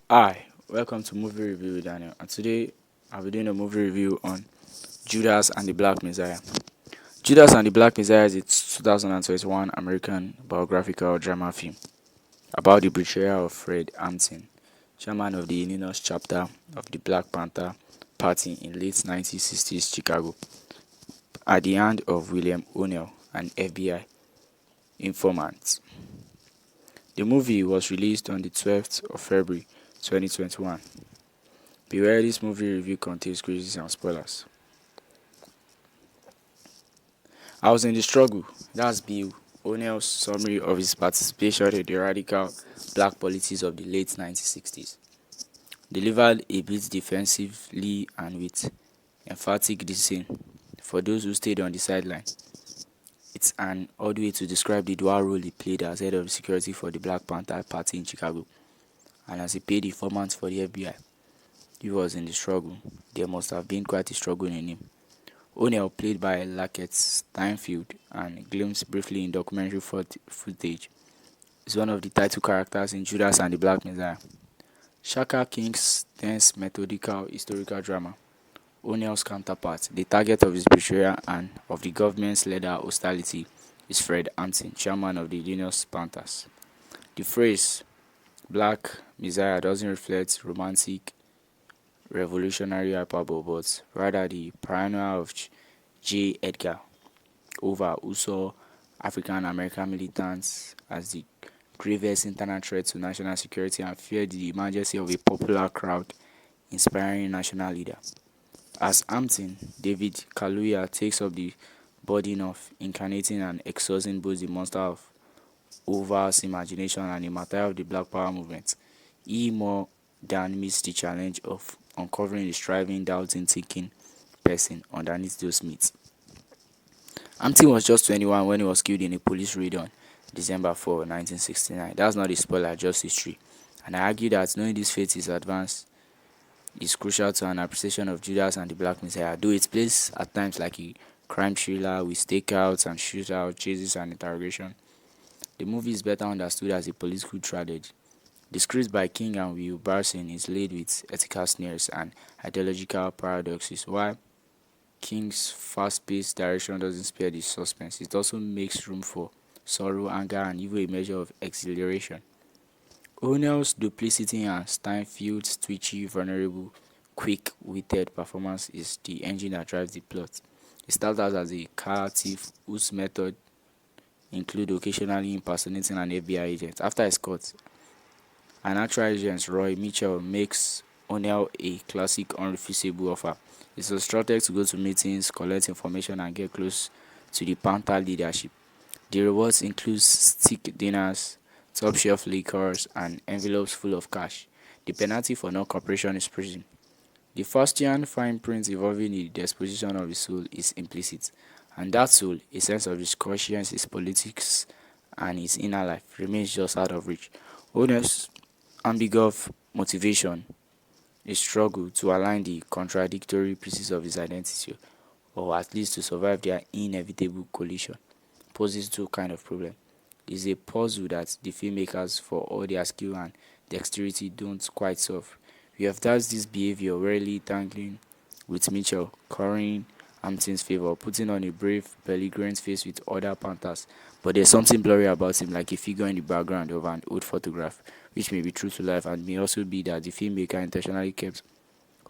Hi, welcome to Movie Review with Daniel, and today I'll be doing a movie review on Judas and the Black Messiah. Judas and the Black Messiah is a 2021 American biographical drama film about the betrayal of Fred Hampton, chairman of the Illinois chapter of the Black Panther Party in late 1960s Chicago, at the hand of William O'Neill, an FBI informant. The movie was released on the 12th of February 2021. Beware, this movie review contains crazy and spoilers. I was in the struggle. That's Bill O'Neill's summary of his participation in the radical black politics of the late 1960s. Delivered a bit defensively and with emphatic disdain for those who stayed on the sideline. It's an odd way to describe the dual role he played as head of security for the Black Panther Party in Chicago and as a paid informant for the FBI. He was in the struggle. There must have been quite a struggle in him. O'Neill, played by Lackett Steinfield and glimpsed briefly in documentary footage, is one of the title characters in Judas and the Black Messiah. Shaka King's tense, methodical historical drama. O'Neill's counterpart, the target of his betrayal and of the government's leader hostility, is Fred Hampton, chairman of the Illinois Panthers. The phrase Black Messiah doesn't reflect romantic revolutionary hyperbole, but rather the paranoia of J. Edgar Hoover, who saw African American militants as the gravest internal threat to national security and feared the emergency of a popular crowd inspiring national leader. As Hampton, David Kaluuya takes up the burden of incarnating and exorcising both the monster of Hoover's imagination and the martyr of the Black Power movement. He more than meets the challenge of uncovering the striving, doubting, thinking person underneath those myths. Hampton was just 21 when he was killed in a police raid on December 4, 1969. That's not a spoiler, just history. And I argue that knowing this fate is advanced is crucial to an appreciation of Judas and the Black Messiah, though it plays at times like a crime thriller with stakeouts and shootout, chases and interrogation. The movie is better understood as a political tragedy. The script by King and Will Barson is laid with ethical snares and ideological paradoxes, while King's fast-paced direction doesn't spare the suspense. It also makes room for sorrow, anger, and even a measure of exhilaration. O'Neill's duplicity and Steinfield's twitchy, vulnerable, quick-witted performance is the engine that drives the plot. He starts out as a car thief whose method include occasionally impersonating an FBI agent. After his cut, an actual agent, Roy Mitchell, makes O'Neill a classic unrefusable offer. He's instructed to go to meetings, collect information, and get close to the Panther leadership. The rewards include steak dinners, top-shelf liquors, and envelopes full of cash. The penalty for non-cooperation is prison. The Faustian fine print involving the disposition of his soul is implicit, and that soul, a sense of his conscience, his politics, and his inner life, remains just out of reach. O'Neill's ambiguous motivation, a struggle to align the contradictory pieces of his identity, or at least to survive their inevitable collision, poses two kinds of problems. It's a puzzle that the filmmakers, for all their skill and dexterity, don't quite solve. We have thus this behavior rarely tangling with Mitchell, currying Hampton's favor, putting on a brave, belligerent face with other Panthers, but there's something blurry about him, like a figure in the background of an old photograph, which may be true to life and may also be that the filmmaker intentionally kept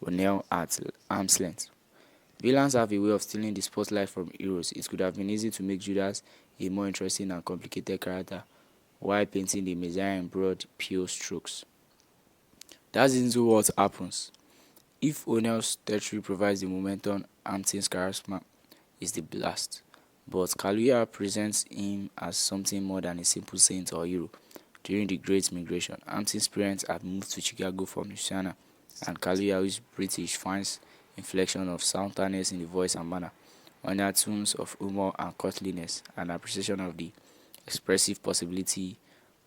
O'Neill at arm's length. Villains have a way of stealing the spotlight from heroes. It could have been easy to make Judas a more interesting and complicated character, while painting the Messiah in broad, pure strokes. That isn't what happens. If O'Neill's territory provides the momentum, Hampton's charisma is the blast. But Kaluuya presents him as something more than a simple saint or hero. During the Great Migration, Hampton's parents had moved to Chicago from Louisiana, and Kaluuya, who is British, finds inflection of southernness in the voice and manner, undertones of humor and courtliness, and appreciation of the expressive possibility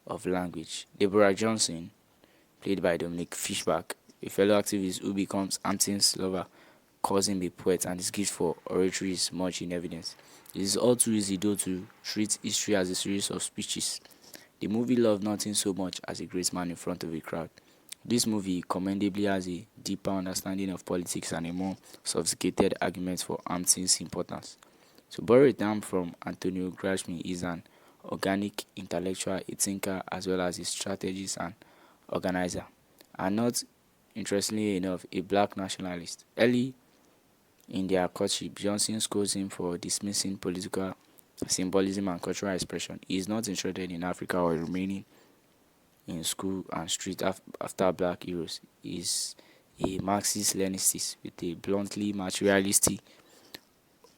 of language. Deborah Johnson, played by Dominic Fishback, a fellow activist who becomes Hampton's lover, calls him a poet, and his gift for oratory is much in evidence. It is all too easy, though, to treat history as a series of speeches. The movie loved nothing so much as a great man in front of a crowd. This movie commendably has a deeper understanding of politics and a more sophisticated argument for Hampton's importance. To borrow a term from Antonio Gramsci, is an organic intellectual, a thinker, as well as a strategist and organizer, and not interestingly enough, a black nationalist. Early in their courtship, Johnson scolds him for dismissing political symbolism and cultural expression. He is not interested in Africa or remaining in school and street after black heroes. He is a Marxist-Leninist with a bluntly materialistic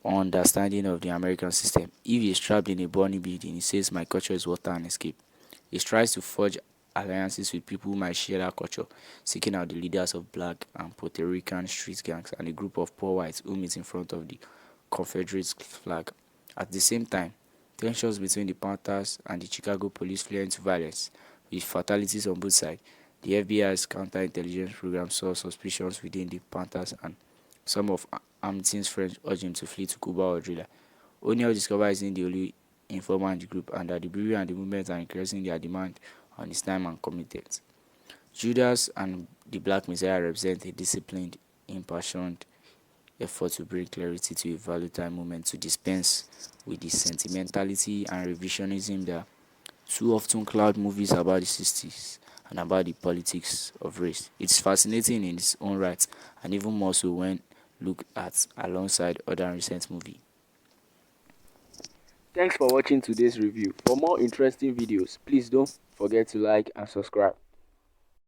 understanding of the American system. If he is trapped in a burning building, he says, "My culture is water and escape." He tries to forge alliances with people who might share that culture, seeking out the leaders of black and Puerto Rican street gangs and a group of poor whites who meet in front of the Confederate flag. At the same time, tensions between the Panthers and the Chicago police flare into violence, with fatalities on both sides. The FBI's counterintelligence program saw suspicions within the Panthers, and some of Hamilton's friends urged him to flee to Cuba or Drilla. O'Neill discovers he isn't the only informer in the group, and that the Bureau and the movement are increasing their demand on his time and commitment. Judas and the Black Messiah represent a disciplined, impassioned effort to bring clarity to a volatile movement, to dispense with the sentimentality and revisionism that too often cloud movies about the 60s and about the politics of race. It's fascinating in its own right, and even more so when looked at alongside other recent movies. Thanks for watching today's review. For more interesting videos, please don't forget to like and subscribe.